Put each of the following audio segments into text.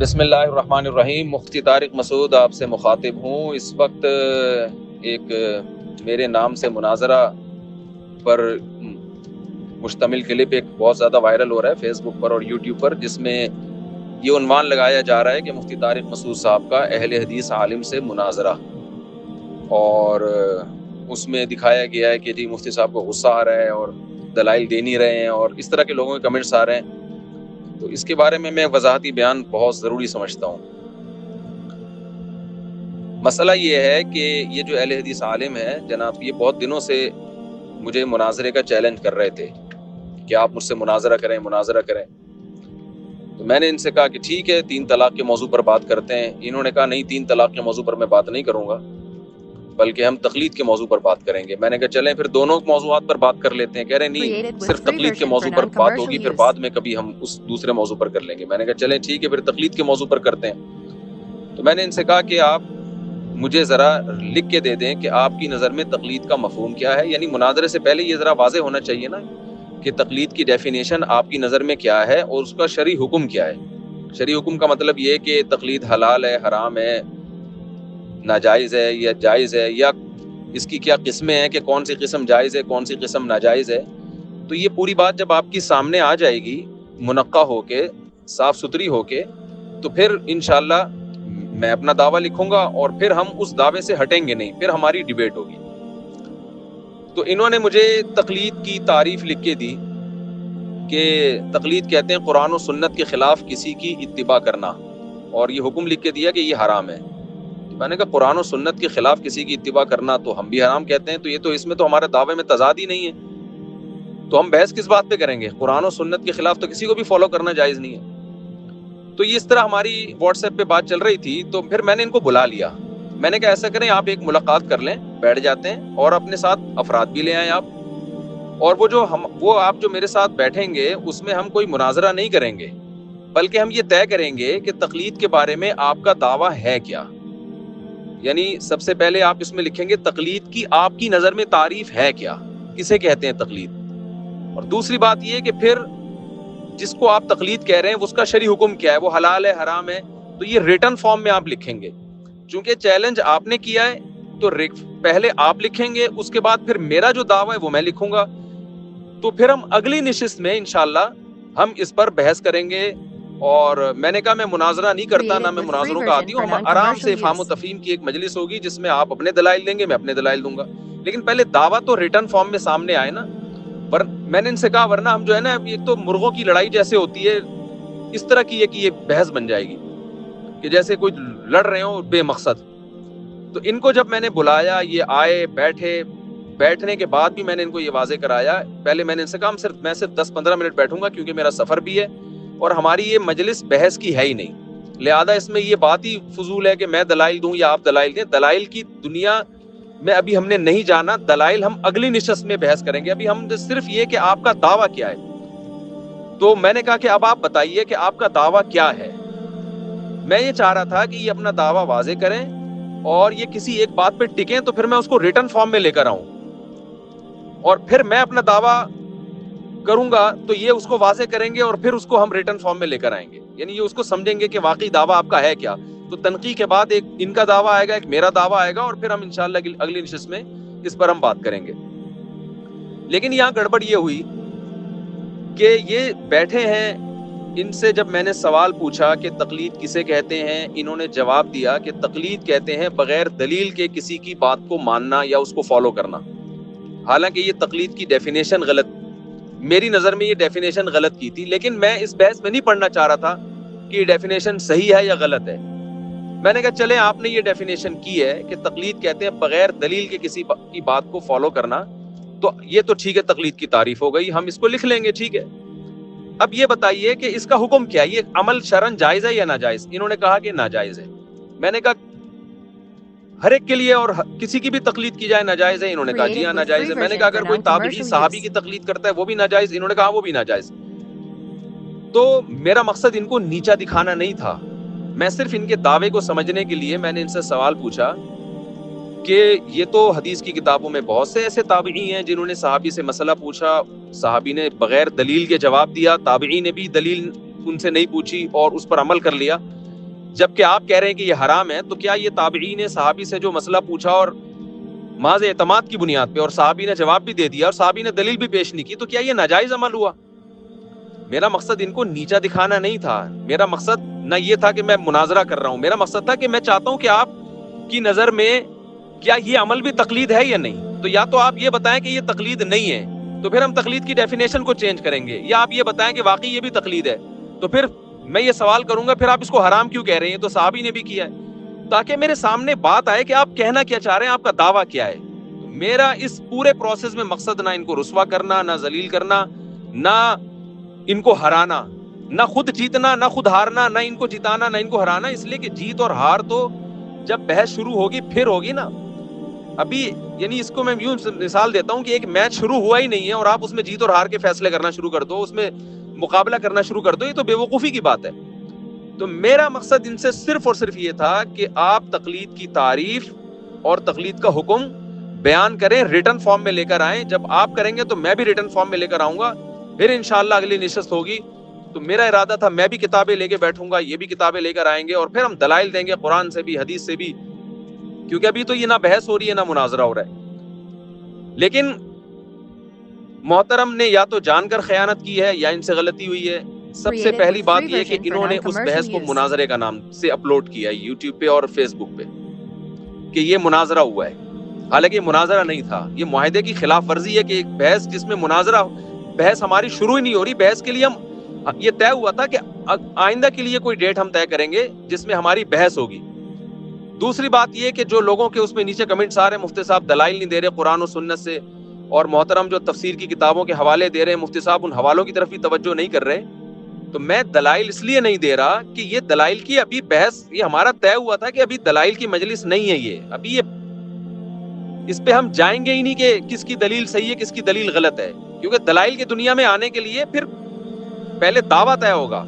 بسم اللہ الرحمن الرحیم۔ مفتی طارق مسعود آپ سے مخاطب ہوں۔ اس وقت ایک میرے نام سے مناظرہ پر مشتمل کلپ ایک بہت زیادہ وائرل ہو رہا ہے فیس بک پر اور یوٹیوب پر، جس میں یہ عنوان لگایا جا رہا ہے کہ مفتی طارق مسعود صاحب کا اہل حدیث عالم سے مناظرہ، اور اس میں دکھایا گیا ہے کہ جی مفتی صاحب کو غصہ آ رہا ہے اور دلائل دے نہیں رہے ہیں، اور اس طرح کے لوگوں کے کمنٹس آ رہے ہیں۔ تو اس کے بارے میں وضاحتی بیان بہت ضروری سمجھتا ہوں۔ مسئلہ یہ ہے کہ یہ جو اہل حدیث عالم ہے جناب، یہ بہت دنوں سے مجھے مناظرے کا چیلنج کر رہے تھے کہ آپ مجھ سے مناظرہ کریں۔ تو میں نے ان سے کہا کہ ٹھیک ہے، 3 طلاق کے موضوع پر بات کرتے ہیں۔ انہوں نے کہا نہیں، 3 طلاق کے موضوع پر میں بات نہیں کروں گا، بلکہ ہم تقلید کے موضوع پر بات کریں گے۔ میں نے کہا چلیں پھر دونوں موضوعات پر بات کر لیتے ہیں۔ کہہ رہے نہیں، صرف تقلید کے موضوع پر بات ہوگی، پھر بعد میں کبھی ہم اس دوسرے موضوع پر کر لیں گے۔ میں نے کہا چلیں ٹھیک ہے، پھر تقلید کے موضوع پر کرتے ہیں۔ تو میں نے ان سے کہا کہ آپ مجھے ذرا لکھ کے دے دیں کہ آپ کی نظر میں تقلید کا مفہوم کیا ہے۔ یعنی مناظرے سے پہلے یہ ذرا واضح ہونا چاہیے نا کہ تقلید کی ڈیفینیشن آپ کی نظر میں کیا ہے اور اس کا شرعی حکم کیا ہے۔ شرعی حکم کا مطلب یہ کہ تقلید حلال ہے، حرام ہے، ناجائز ہے یا جائز ہے، یا اس کی کیا قسمیں ہیں کہ کون سی قسم جائز ہے، کون سی قسم ناجائز ہے۔ تو یہ پوری بات جب آپ کی سامنے آ جائے گی منقع ہو کے، صاف ستھری ہو کے، تو پھر انشاءاللہ میں اپنا دعویٰ لکھوں گا اور پھر ہم اس دعوے سے ہٹیں گے نہیں، پھر ہماری ڈیبیٹ ہوگی۔ تو انہوں نے مجھے تقلید کی تعریف لکھ کے دی کہ تقلید کہتے ہیں قرآن و سنت کے خلاف کسی کی اتباع کرنا، اور یہ حکم لکھ کے دیا کہ یہ حرام ہے۔ میں نے کہا قرآن و سنت کے خلاف کسی کی اتباع کرنا تو ہم بھی حرام کہتے ہیں، تو یہ تو اس میں تو ہمارے دعوے میں تضاد ہی نہیں ہے، تو ہم بحث کس بات پہ کریں گے؟ قرآن و سنت کے خلاف تو کسی کو بھی فالو کرنا جائز نہیں ہے۔ تو یہ اس طرح ہماری واٹس ایپ پہ بات چل رہی تھی، تو پھر میں نے ان کو بلا لیا۔ میں نے کہا ایسا کریں، آپ ایک ملاقات کر لیں، بیٹھ جاتے ہیں، اور اپنے ساتھ افراد بھی لے آئیں آپ، اور وہ آپ جو میرے ساتھ بیٹھیں گے اس میں ہم کوئی مناظرہ نہیں کریں گے، بلکہ ہم یہ طے کریں گے کہ تقلید کے بارے میں آپ کا دعویٰ ہے کیا۔ یعنی سب سے پہلے آپ اس میں لکھیں گے تقلید کی آپ کی نظر میں تعریف ہے کیا، کسے کہتے ہیں تقلید، اور دوسری بات یہ کہ پھر جس کو آپ تقلید کہہ رہے ہیں اس کا شرعی حکم کیا ہے، وہ حلال ہے، حرام ہے۔ تو یہ ریٹن فارم میں آپ لکھیں گے، چونکہ چیلنج آپ نے کیا ہے تو پہلے آپ لکھیں گے، اس کے بعد پھر میرا جو دعویٰ ہے وہ میں لکھوں گا، تو پھر ہم اگلی نشست میں انشاءاللہ ہم اس پر بحث کریں گے۔ اور میں نے کہا میں مناظرہ نہیں کرتا، نہ میں مناظروں کا عادی ہوں، ہم آرام سے فہم و تفہیم کی ایک مجلس ہوگی جس میں آپ اپنے دلائل دیں گے، میں اپنے دلائل دوں گا، لیکن پہلے دعویٰ تو ریٹن فارم میں سامنے آئے نا۔ میں نے ان سے کہا ورنہ ہم جو ہے نا، ایک تو مرغوں کی لڑائی جیسے ہوتی ہے اس طرح کی ہے کہ یہ بحث بن جائے گی کہ جیسے کوئی لڑ رہے ہوں بے مقصد۔ تو ان کو جب میں نے بلایا، یہ آئے، بیٹھنے کے بعد بھی میں نے ان کو یہ واضح کرایا، پہلے میں نے ان سے کہا میں صرف 10-15 منٹ بیٹھوں گا کیونکہ میرا سفر بھی ہے اور ہماری یہ مجلس بحث کی ہے ہی نہیں، لہذا اس میں یہ بات ہی فضول ہے کہ میں دلائل دوں یا آپ دلائل دیں۔ دلائل کی دنیا میں ابھی ہم نے نہیں جانا، دلائل ہم اگلی نشست میں بحث کریں گے، ابھی ہم صرف یہ کہ آپ کا دعویٰ کیا ہے۔ تو میں نے کہا کہ اب آپ بتائیے کہ آپ کا دعویٰ کیا ہے۔ میں یہ چاہ رہا تھا کہ یہ اپنا دعویٰ واضح کریں اور یہ کسی ایک بات پہ ٹکیں تو پھر میں اس کو ریٹن فارم میں لے کر آؤں، اور پھر میں اپنا دعویٰ کروں گا تو یہ اس کو واضح کریں گے اور پھر اس کو ہم ریٹن فارم میں لے کر آئیں گے، یعنی یہ اس کو سمجھیں گے کہ واقعی دعویٰ آپ کا ہے کیا۔ تو تنقیح کے بعد ایک ان کا دعویٰ آئے گا، ایک میرا دعویٰ آئے گا، اور پھر ہم انشاءاللہ اگلی نشست میں اس پر ہم بات کریں گے۔ لیکن یہاں گڑبڑ یہ ہوئی کہ یہ بیٹھے ہیں، ان سے جب میں نے سوال پوچھا کہ تقلید کسے کہتے ہیں، انہوں نے جواب دیا کہ تقلید کہتے ہیں بغیر دلیل کے کسی کی بات کو ماننا یا اس کو فالو کرنا۔ حالانکہ یہ تقلید کی ڈیفینیشن غلط، میری نظر میں یہ ڈیفینیشن غلط کی تھی، لیکن میں اس بحث میں نہیں پڑھنا چاہ رہا تھا کہ یہ ڈیفینیشن صحیح ہے یا غلط ہے۔ میں نے کہا چلیں آپ نے یہ ڈیفینیشن کی ہے کہ تقلید کہتے ہیں بغیر دلیل کے کسی کی بات کو فالو کرنا، تو یہ تو ٹھیک ہے، تقلید کی تعریف ہو گئی، ہم اس کو لکھ لیں گے، ٹھیک ہے۔ اب یہ بتائیے کہ اس کا حکم کیا ہے، یہ عمل شرعن جائز ہے یا ناجائز؟ انہوں نے کہا کہ ناجائز ہے۔ میں نے کہا ہر ایک کے لیے اور کسی کی بھی تقلید کی جائے ناجائز ہے؟ انہوں نے کہا جی ہاں ناجائز ہے۔ میں نے کہا اگر کوئی تابعی صحابی کی تقلید کرتا ہے وہ بھی ناجائز؟ انہوں نے کہا وہ بھی ناجائز۔ تو میرا مقصد ان کو نیچا دکھانا نہیں تھا، میں صرف ان کے دعوے کو سمجھنے کے لیے میں نے ان سے سوال پوچھا کہ یہ تو حدیث کی کتابوں میں بہت سے ایسے تابعی ہیں جنہوں نے صحابی سے مسئلہ پوچھا، صحابی نے بغیر دلیل کے جواب دیا، تابعی نے بھی دلیل ان سے نہیں پوچھی اور اس پر عمل کر لیا، جبکہ آپ کہہ رہے ہیں کہ یہ حرام ہے، تو کیا یہ تابعین نے صحابی سے جو مسئلہ پوچھا اور محض اعتماد کی بنیاد پہ، اور صحابی نے جواب بھی دے دیا اور صحابی نے دلیل بھی پیش نہیں کی، تو کیا یہ ناجائز عمل ہوا؟ میرا مقصد ان کو نیچا دکھانا نہیں تھا، میرا مقصد نہ یہ تھا کہ میں مناظرہ کر رہا ہوں، میرا مقصد تھا کہ میں چاہتا ہوں کہ آپ کی نظر میں کیا یہ عمل بھی تقلید ہے یا نہیں؟ تو یا تو آپ یہ بتائیں کہ یہ تقلید نہیں ہے، تو پھر ہم تقلید کی ڈیفینیشن کو چینج کریں گے، یا آپ یہ بتائیں کہ واقعی یہ بھی تقلید ہے، تو پھر میں یہ سوال کروں گا پھر آپ اس کو حرام کیوں کہہ رہے ہیں؟ تو صحابی نے بھی کیا ہے، تاکہ میرے سامنے بات آئے کہ آپ کہنا کیا چاہ رہے ہیں، آپ کا دعویٰ کیا ہے۔ میرا اس پورے پروسیس میں مقصد نہ ان کو رسوا کرنا، نہ ذلیل کرنا، نہ ان کو ہرانا، نہ خود جیتنا نہ خود ہارنا، نہ ان کو جتانا نہ ان کو ہرانا، اس لیے کہ جیت اور ہار تو جب بحث شروع ہوگی پھر ہوگی نا۔ ابھی یعنی اس کو میں یوں مثال دیتا ہوں کہ ایک میچ شروع ہوا ہی نہیں ہے اور آپ اس میں جیت اور ہار کے فیصلے کرنا شروع کر دو، اس میں مقابلہ کرنا شروع کر دو، یہ تو بے وقوفی کی بات ہے۔ تو میرا مقصد ان سے صرف اور صرف یہ تھا کہ آپ تقلید کی تعریف اور تقلید کا حکم بیان کریں، ریٹن فارم میں لے کر آئیں۔ جب آپ کریں گے تو میں بھی ریٹن فارم میں لے کر آؤں گا، پھر انشاءاللہ اگلی نشست ہوگی تو میرا ارادہ تھا میں بھی کتابیں لے کے بیٹھوں گا، یہ بھی کتابیں لے کر آئیں گے، اور پھر ہم دلائل دیں گے قرآن سے بھی حدیث سے بھی، کیونکہ ابھی تو یہ نہ بحث ہو رہی ہے نہ مناظرہ ہو رہا ہے۔ لیکن محترم نے یا تو جان کر خیانت کی ہے یا ان سے غلطی ہوئی ہے۔ سب سے پہلی بات یہ کہ انہوں نے اس بحث کو مناظرے کا نام سے اپلوڈ کیا ہے یوٹیوب پہ اور فیس بک پہ کہ یہ مناظرہ ہوا ہے، حالانکہ یہ مناظرہ نہیں تھا، یہ معاہدے کی خلاف ورزی ہے کہ ایک بحث جس میں مناظرہ، بحث ہماری شروع ہی نہیں ہو رہی، بحث کے لیے ہم یہ طے ہوا تھا کہ آئندہ کے لیے کوئی ڈیٹ ہم طے کریں گے جس میں ہماری بحث ہوگی۔ دوسری بات یہ کہ جو لوگوں کے اس میں نیچے کمنٹس آ رہے ہیں مفتی صاحب دلائل نہیں دے رہے قرآن و سنت سے، اور محترم جو تفسیر کی کتابوں کے حوالے دے رہے ہیں مفتی صاحب ان حوالوں کی طرف بھی توجہ نہیں کر رہے، تو میں دلائل اس لیے نہیں دے رہا کہ یہ دلائل کی ابھی بحث، یہ ہمارا طے ہوا تھا کہ ابھی دلائل کی مجلس نہیں ہے، یہ ابھی یہ اس پہ ہم جائیں گے ہی نہیں کہ کس کی دلیل صحیح ہے کس کی دلیل غلط ہے، کیونکہ دلائل کی دنیا میں آنے کے لیے پھر پہلے دعویٰ طے ہوگا۔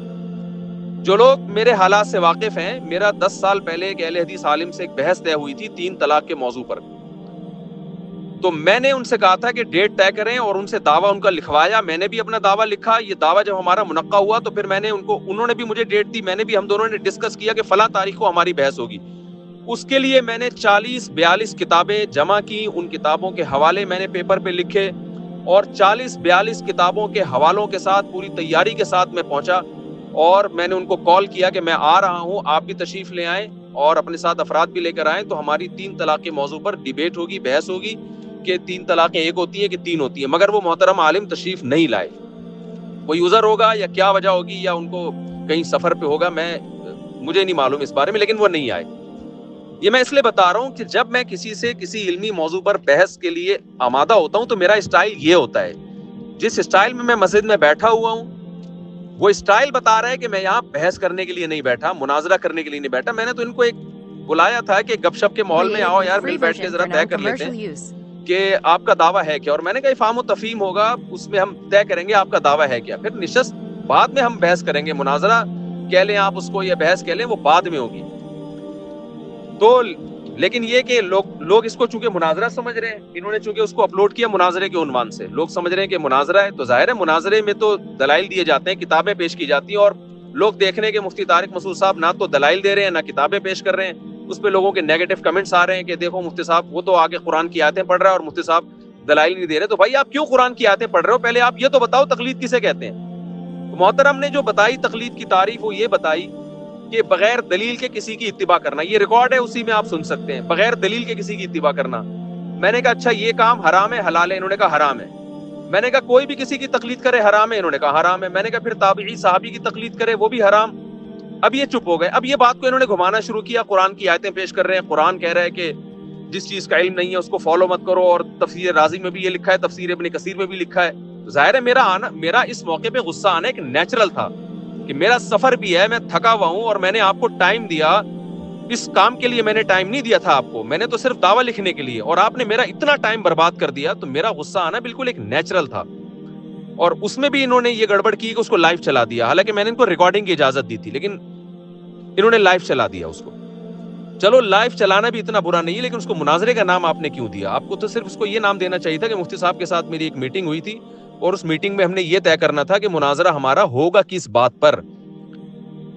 جو لوگ میرے حالات سے واقف ہیں، میرا 10 سال پہلے ایک اہل حدیث عالم سے ایک بحث طے ہوئی تھی 3 طلاق کے موضوع پر، تو میں نے ان سے کہا تھا کہ ڈیٹ طے کریں اور ان سے دعویٰ ان کا لکھوایا، میں نے بھی اپنا دعویٰ لکھا، یہ دعویٰ جب ہمارا منعقد ہوا تو پھر میں نے انہوں نے بھی مجھے ڈیٹ دی، میں نے بھی، ہم دونوں نے ڈسکس کیا کہ فلاں تاریخ کو ہماری بحث ہوگی۔ اس کے لیے میں نے 40-42 کتابیں جمع کی، ان کتابوں کے حوالے میں نے پیپر پہ لکھے، اور 40-42 کتابوں کے حوالوں کے ساتھ پوری تیاری کے ساتھ میں پہنچا، اور میں نے ان کو کال کیا کہ میں آ رہا ہوں، آپ بھی تشریف لے آئیں اور اپنے ساتھ افراد بھی لے کر آئیں، تو ہماری 3 طلاق کے موضوع پر ڈیبیٹ ہوگی، بحث ہوگی کہ 3 طلاقیں ایک ہوتی ہیں کہ 3 ہوتی ہیں، مگر وہ محترم عالم تشریف نہیں لائے۔ کوئی عذر ہوگا یا کیا وجہ ہوگی، یا ان کو کہیں سفر پہ ہوگا، مجھے نہیں معلوم اس بارے میں، لیکن وہ نہیں آئے۔ یہ میں اس لیے بتا رہا ہوں کہ جب میں کسی سے کسی علمی موضوع پر بحث کے لیے آمادہ ہوتا ہوں تو میرا اسٹائل یہ ہوتا ہے، جس اسٹائل میں مسجد میں بیٹھا ہوا ہوں وہ اسٹائل بتا رہا ہے کہ میں یہاں بحث کرنے کے لیے نہیں بیٹھا، مناظرہ کرنے کے لیے نہیں بیٹھا۔ میں نے تو ان کو ایک بلایا تھا کہ گپ شپ کے ماحول میں آؤ یار، مل بیٹھ کے ذرا طے کر لیتے ہیں کہ آپ کا دعویٰ ہے کیا، اور میں نے کہا فہم و تفہیم ہوگا، اس میں ہم طے کریں گے آپ کا دعویٰ ہے کیا، پھر نشست بعد میں ہم بحث کریں گے، مناظرہ کہہ لیں آپ اس کو یا بحث کہہ لیں وہ بعد میں ہوگی۔ تو لیکن یہ کہ لوگ اس کو چونکہ مناظرہ سمجھ رہے ہیں، انہوں نے چونکہ اس کو اپلوڈ کیا مناظرے کے عنوان سے، لوگ سمجھ رہے ہیں کہ مناظرہ ہے، تو ظاہر ہے مناظرے میں تو دلائل دیے جاتے ہیں، کتابیں پیش کی جاتی ہیں، اور لوگ دیکھ رہے ہیں کہ مفتی طارق مسعود صاحب نہ تو دلائل دے رہے ہیں نہ کتابیں پیش کر رہے ہیں، اس پہ لوگوں کے نیگیٹو کمنٹس آ رہے ہیں کہ دیکھو مفتی صاحب وہ تو آگے قرآن کی آیتیں پڑھ رہا ہے اور مفتی صاحب دلائل نہیں دے رہے۔ تو بھائی آپ کیوں قرآن کی آیتیں پڑھ رہے ہو؟ پہلے آپ یہ تو بتاؤ تقلید کسے کہتے ہیں؟ محترم نے جو بتائی تقلید کی تعریف وہ یہ بتائی کہ بغیر دلیل کے کسی کی اتباع کرنا، یہ ریکارڈ ہے اسی میں آپ سن سکتے ہیں، بغیر دلیل کے کسی کی اتباع کرنا۔ میں نے کہا اچھا یہ کام حرام ہے حلال ہے؟ انہوں نے کہا حرام ہے۔ میں نے کہا کوئی بھی کسی کی تقلید کرے حرام ہے؟ انہوں نے کہا حرام ہے۔ میں نے کہا پھر تابعی صحابی کی تقلید کرے وہ بھی حرام؟ اب یہ چپ ہو گئے۔ اب یہ بات کو انہوں نے گھمانا شروع کیا، قرآن کی آیتیں پیش کر رہے ہیں، قرآن کہہ رہا ہے کہ جس چیز کا علم نہیں ہے اس کو فالو مت کرو، اور تفسیر رازی میں بھی یہ لکھا ہے، تفسیر ابن کثیر میں بھی لکھا ہے۔ ظاہر ہے میرا اس موقع پہ غصہ آنا ایک نیچرل تھا کہ میرا سفر بھی ہے، میں تھکا ہوا ہوں، اور میں نے آپ کو ٹائم دیا، اس کام کے لیے میں نے ٹائم نہیں دیا تھا آپ کو، میں نے تو صرف دعویٰ لکھنے کے لیے، اور آپ نے میرا اتنا ٹائم برباد کر دیا، تو میرا غصہ آنا بالکل ایک نیچرل تھا۔ اور اس میں بھی انہوں نے یہ گڑبڑ کی کہ اس کو لائیو چلا دیا، حالانکہ میں نے ان کو ریکارڈنگ کی اجازت دی تھی، لیکن انہوں نے لائیو چلا دیا اس کو۔ چلو لائیو چلانا بھی اتنا برا نہیں ہے، لیکن اس کو مناظرے کا نام آپ نے کیوں دیا؟ آپ کو تو صرف اس کو یہ نام دینا چاہیے تھا کہ مفتی صاحب کے ساتھ میری ایک میٹنگ ہوئی تھی، اور اس میٹنگ میں ہم نے یہ طے کرنا تھا کہ مناظرہ ہمارا ہوگا کس بات پر۔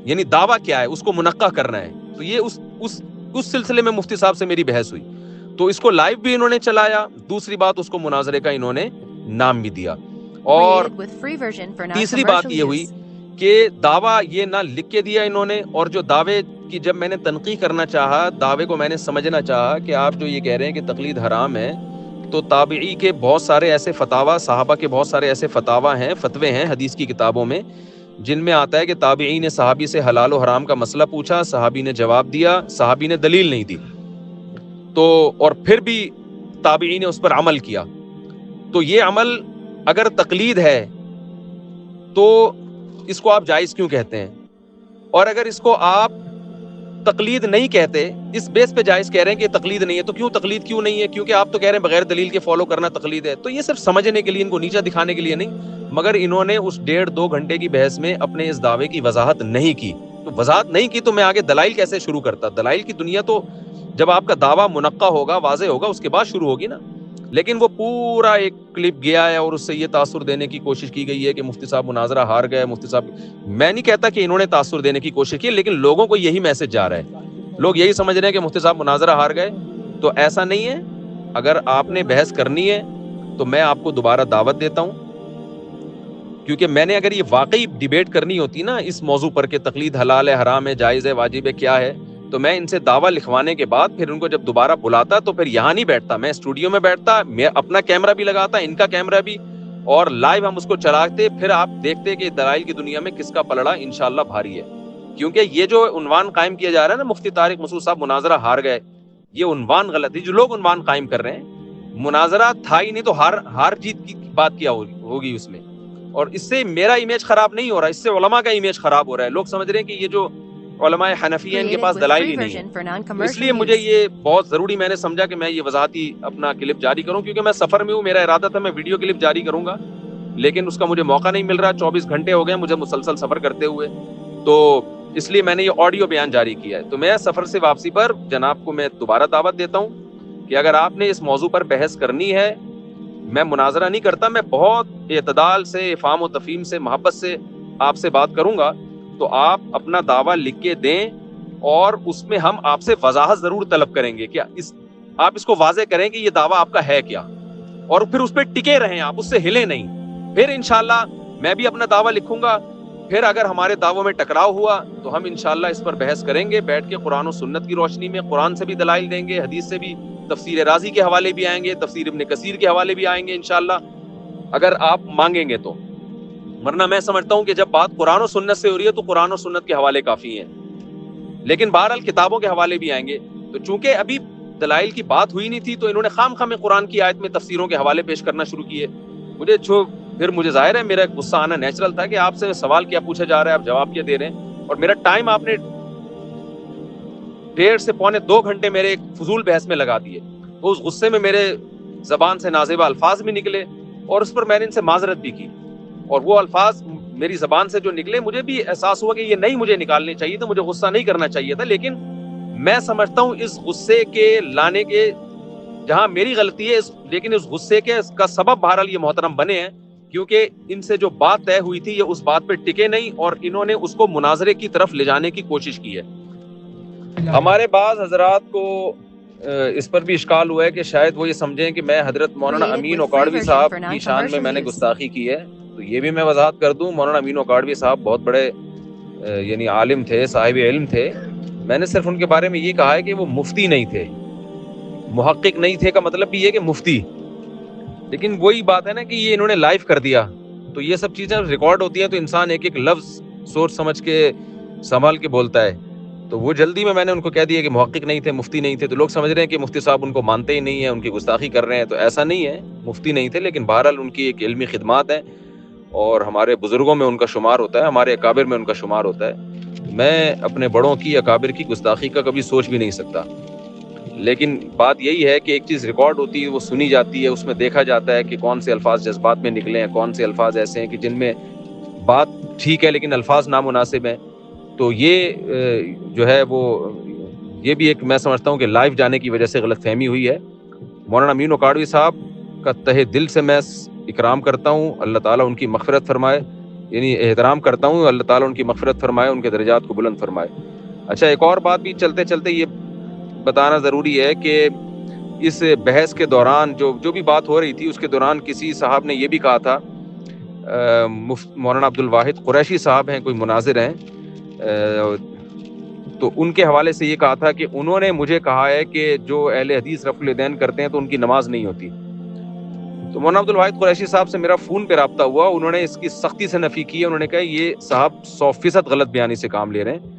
یعنی دعویٰ کیا ہے اس کو منقح کرنا ہے. تو یہ اس سلسلے میں مفتی صاحب سے میری بحث ہوئی. تو اس کو لائیو بھی انہوں نے چلایا. دوسری بات اس کو مناظرے کا انہوں نے نام بھی دیا. اور تیسری بات یہ ہوئی کہ دعویٰ یہ نہ لکھ کے دیا انہوں نے, اور جو دعوے کی جب میں نے تنقیح کرنا چاہا, دعوے کو میں نے سمجھنا چاہا کہ آپ جو یہ کہہ رہے ہیں کہ تقلید حرام ہے, تو تابعی کے بہت سارے ایسے فتاوی, صحابہ کے بہت سارے ایسے فتوے ہیں حدیث کی کتابوں میں جن میں آتا ہے کہ تابعی نے صحابی سے حلال و حرام کا مسئلہ پوچھا, صحابی نے جواب دیا, صحابی نے دلیل نہیں دی, تو اور پھر بھی تابعی نے اس پر عمل کیا. تو یہ عمل اگر تقلید ہے تو اس کو آپ جائز کیوں کہتے ہیں؟ اور اگر اس کو آپ تقلید نہیں کہتے, اس بیس پہ جائز کہہ رہے ہیں کہ تقلید نہیں ہے, تو کیوں تقلید کیوں نہیں ہے؟ کیونکہ آپ تو کہہ رہے ہیں بغیر دلیل کے فالو کرنا تقلید ہے. تو یہ صرف سمجھنے کے لیے, ان کو نیچا دکھانے کے لیے نہیں, مگر انہوں نے اس 1.5-2 گھنٹے کی بحث میں اپنے اس دعوے کی وضاحت نہیں کی. تو وضاحت نہیں کی تو میں آگے دلائل کیسے شروع کرتا؟ دلائل کی دنیا تو جب آپ کا دعویٰ منقح ہوگا, واضح ہوگا, اس کے بعد شروع ہوگی نا. لیکن وہ پورا ایک کلپ گیا ہے اور اس سے یہ تاثر دینے کی کوشش کی گئی ہے کہ مفتی صاحب مناظرہ ہار گئے. مفتی صاحب, میں نہیں کہتا کہ انہوں نے تاثر دینے کی کوشش کی, لیکن لوگوں کو یہی میسج جا رہا ہے, لوگ یہی سمجھ رہے ہیں کہ مفتی صاحب مناظرہ ہار گئے. تو ایسا نہیں ہے. اگر آپ نے بحث کرنی ہے تو میں آپ کو دوبارہ دعوت دیتا ہوں, کیونکہ میں نے اگر یہ واقعی ڈیبیٹ کرنی ہوتی نا اس موضوع پر کہ تقلید حلال ہے, حرام ہے, جائز ہے, واجب ہے, کیا ہے, تو میں ان سے دعویٰ لکھوانے کے بعد پھر ان کو جب دوبارہ بلاتا تو پھر یہاں نہیں بیٹھتا, میں اسٹوڈیو میں بیٹھتا, میں اپنا کیمرہ بھی لگاتا, ان کا کیمرہ بھی, اور لائیو ہم اس کو چلاتے, پھر آپ دیکھتے کہ دلائل کی دنیا میں کس کا پلڑا انشاءاللہ بھاری ہے. کیونکہ یہ جو عنوان قائم کیا جا رہا ہے نا مفتی طارق مسعود صاحب مناظرہ ہار گئے, یہ عنوان غلط ہے. جو لوگ عنوان قائم کر رہے ہیں, مناظرہ تھا ہی نہیں تو ہار جیت کی بات کیا ہوگی اس میں. اور اس سے میرا امیج خراب نہیں ہو رہا, اس سے علماء کا امیج خراب ہو رہا ہے. لوگ سمجھ رہے ہیں کہ یہ جو علماء حنفیہ ان کے پاس دلائل ہی نہیں ہے. اس لیے مجھے یہ بہت ضروری میں نے سمجھا کہ میں یہ وضاحتی اپنا کلپ جاری کروں, کیونکہ میں سفر میں ہوں. میرا ارادہ تھا میں ویڈیو کلپ جاری کروں گا, لیکن اس کا مجھے موقع نہیں مل رہا. 24 گھنٹے ہو گئے مجھے مسلسل سفر کرتے ہوئے, تو اس لیے میں نے یہ آڈیو بیان جاری کیا ہے. تو میں سفر سے واپسی پر جناب کو میں دوبارہ دعوت دیتا ہوں کہ اگر آپ نے اس موضوع پر بحث کرنی ہے, میں مناظرہ نہیں کرتا, میں بہت اعتدال سے, افہام و تفہیم سے, محبت سے آپ سے بات کروں گا, تو آپ اپنا دعویٰ لکھ کے دیں, اور اس میں ہم آپ سے وضاحت ضرور طلب کریں گے کہ آپ اس کو واضح کریں کہ یہ دعویٰ آپ کا ہے کیا, اور پھر اس پہ ٹکے رہیں, آپ اس سے ہلیں نہیں. پھر انشاءاللہ میں بھی اپنا دعویٰ لکھوں گا, پھر اگر ہمارے دعووں میں ٹکراؤ ہوا تو ہم انشاءاللہ اس پر بحث کریں گے بیٹھ کے, قرآن و سنت کی روشنی میں. قرآن سے بھی دلائل دیں گے, حدیث سے بھی, تفسیر رازی کے حوالے بھی آئیں گے, تفسیر ابن کثیر کے حوالے بھی آئیں گے انشاءاللہ, اگر آپ مانگیں گے تو. ورنہ میں سمجھتا ہوں کہ جب بات قرآن و سنت سے ہو رہی ہے تو قرآن و سنت کے حوالے کافی ہیں, لیکن بہرحال کتابوں کے حوالے بھی آئیں گے. تو چونکہ ابھی دلائل کی بات ہوئی نہیں تھی, تو انہوں نے خام خواہ قرآن کی آیت میں تفسیروں کے حوالے پیش کرنا شروع کیے. مجھے ظاہر ہے میرا غصہ آنا نیچرل تھا کہ آپ سے سوال کیا پوچھا جا رہا ہے, آپ جواب کیا دے رہے ہیں, اور میرا ٹائم آپ نے 1.5 سے پونے 2 گھنٹے میرے ایک فضول بحث میں لگا دیے. تو اس غصے میں میرے زبان سے نازیبہ الفاظ بھی نکلے, اور اس پر میں نے ان سے معذرت بھی کی, اور وہ الفاظ میری زبان سے جو نکلے مجھے بھی احساس ہوا کہ یہ نہیں مجھے نکالنے چاہیے تھا, مجھے غصہ نہیں کرنا چاہیے تھا. لیکن میں سمجھتا ہوں اس غصے کے لانے کے جہاں میری غلطی ہے, لیکن اس غصے کے کا سبب بہرحال یہ محترم بنے ہیں, کیونکہ ان سے جو بات طے ہوئی تھی یہ اس بات پہ ٹکے نہیں, اور انہوں نے اس کو مناظرے کی طرف لے جانے کی کوشش کی ہے. ہمارے بعض حضرات کو اس پر بھی اشکال ہوا ہے کہ شاید وہ یہ سمجھیں کہ میں حضرت مولانا امین اوکاڑوی صاحب کی شان میں نے گستاخی کی ہے. تو یہ بھی میں وضاحت کر دوں, مولانا امین اوکاڑوی صاحب بہت بڑے یعنی عالم تھے, صاحب علم تھے. میں نے صرف ان کے بارے میں یہ کہا ہے کہ وہ مفتی نہیں تھے. محقق نہیں تھے کا مطلب بھی یہ کہ مفتی, لیکن وہی بات ہے نا کہ یہ انہوں نے لائیو کر دیا, تو یہ سب چیزیں ریکارڈ ہوتی ہیں تو انسان ایک ایک لفظ سوچ سمجھ کے سنبھال کے بولتا ہے. تو وہ جلدی میں نے ان کو کہہ دیا کہ محقق نہیں تھے, مفتی نہیں تھے. تو لوگ سمجھ رہے ہیں کہ مفتی صاحب ان کو مانتے ہی نہیں ہیں, ان کی گستاخی کر رہے ہیں. تو ایسا نہیں ہے, مفتی نہیں تھے, لیکن بہرحال ان کی ایک علمی خدمات ہیں, اور ہمارے بزرگوں میں ان کا شمار ہوتا ہے, ہمارے اکابر میں ان کا شمار ہوتا ہے. میں اپنے بڑوں کی, اکابر کی گستاخی کا کبھی سوچ بھی نہیں سکتا. لیکن بات یہی ہے کہ ایک چیز ریکارڈ ہوتی ہے, وہ سنی جاتی ہے, اس میں دیکھا جاتا ہے کہ کون سے الفاظ جذبات میں نکلے ہیں, کون سے الفاظ ایسے ہیں کہ جن میں بات ٹھیک ہے لیکن الفاظ نامناسب ہیں. تو یہ جو ہے وہ یہ بھی ایک میں سمجھتا ہوں کہ لائیو جانے کی وجہ سے غلط فہمی ہوئی ہے. مولانا امین اوکاڑوی صاحب کا تہہ دل سے میں اکرام کرتا ہوں, اللہ تعالیٰ ان کی مغفرت فرمائے, یعنی احترام کرتا ہوں. اللہ تعالیٰ ان کی مغفرت فرمائے, ان کے درجات کو بلند فرمائے. اچھا, ایک اور بات بھی چلتے چلتے یہ بتانا ضروری ہے کہ اس بحث کے دوران جو بھی بات ہو رہی تھی اس کے دوران کسی صاحب نے یہ بھی کہا تھا, مولانا عبد الواحد قریشی صاحب ہیں, کوئی مناظر ہیں, تو ان کے حوالے سے یہ کہا تھا کہ انہوں نے مجھے کہا ہے کہ جو اہل حدیث رفع الیدین کرتے ہیں تو ان کی نماز نہیں ہوتی. تو مولانا عبد الواحد قریشی صاحب سے میرا فون پہ رابطہ ہوا, انہوں نے اس کی سختی سے نفی کی ہے. انہوں نے کہا یہ صاحب 100% غلط بیانی سے کام لے رہے ہیں,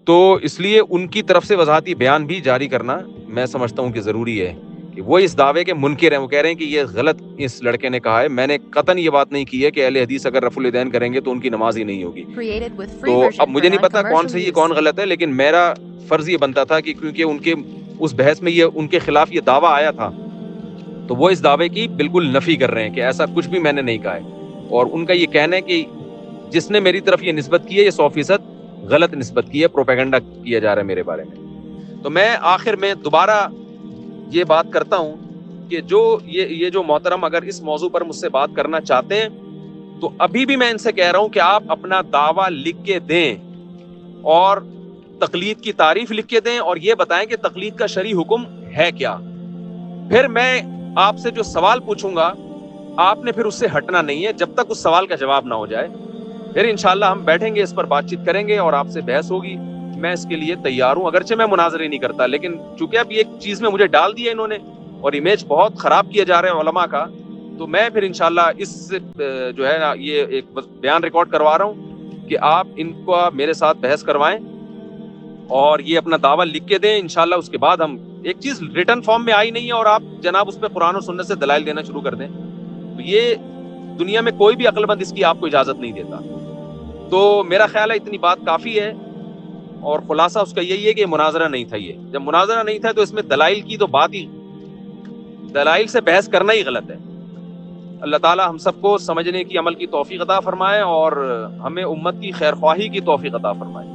تو اس لیے ان کی طرف سے وضاحتی بیان بھی جاری کرنا میں سمجھتا ہوں کہ ضروری ہے کہ وہ اس دعوے کے منکر ہیں. وہ کہہ رہے ہیں کہ یہ غلط اس لڑکے نے کہا ہے. میں نے قطعاً یہ بات نہیں کی ہے کہ اہل حدیث اگر رفع الیدین کریں گے تو ان کی نماز ہی نہیں ہوگی. تو اب مجھے نہیں پتا کون سے یہ کون غلط ہے, لیکن میرا فرض یہ بنتا تھا کہ کیونکہ ان کے اس بحث میں یہ ان کے خلاف یہ دعویٰ آیا تھا, تو وہ اس دعوے کی بالکل نفی کر رہے ہیں کہ ایسا کچھ بھی میں نے نہیں کہا ہے. اور ان کا یہ کہنا ہے کہ جس نے میری طرف یہ نسبت کی ہے یہ 100% غلط نسبت کی ہے, پروپیگنڈا کیا جا رہا ہے میرے بارے میں. تو میں آخر میں دوبارہ یہ بات کرتا ہوں کہ یہ جو محترم اگر اس موضوع پر مجھ سے بات کرنا چاہتے ہیں تو ابھی بھی میں ان سے کہہ رہا ہوں کہ آپ اپنا دعویٰ لکھ کے دیں اور تقلید کی تعریف لکھ کے دیں اور یہ بتائیں کہ تقلید کا شرعی حکم ہے کیا. پھر میں آپ سے جو سوال پوچھوں گا آپ نے پھر اس سے ہٹنا نہیں ہے جب تک اس سوال کا جواب نہ ہو جائے. پھر انشاءاللہ ہم بیٹھیں گے, اس پر بات چیت کریں گے اور آپ سے بحث ہوگی. میں اس کے لیے تیار ہوں, اگرچہ میں مناظرے نہیں کرتا, لیکن چونکہ اب یہ چیز میں مجھے ڈال دیا انہوں نے اور امیج بہت خراب کیا جا رہا ہے علماء کا, تو میں پھر انشاءاللہ اس جو ہے نا یہ ایک بیان ریکارڈ کروا رہا ہوں کہ آپ ان کو میرے ساتھ بحث کروائیں اور یہ اپنا دعویٰ لکھ کے دیں. انشاءاللہ اس کے بعد ہم ایک چیز ریٹن فارم میں آئی نہیں ہے اور آپ جناب اس پہ قرآن و سنت سے دلائل دینا شروع کر دیں, تو یہ دنیا میں کوئی بھی عقل مند اس کی آپ کو اجازت نہیں دیتا. تو میرا خیال ہے اتنی بات کافی ہے اور خلاصہ اس کا یہی ہے کہ مناظرہ نہیں تھا. یہ جب مناظرہ نہیں تھا تو اس میں دلائل کی تو بات ہی, دلائل سے بحث کرنا ہی غلط ہے. اللہ تعالی ہم سب کو سمجھنے کی عمل کی توفیق عطا فرمائے اور ہمیں امت کی خیر خواہی کی توفیق عطا فرمائے.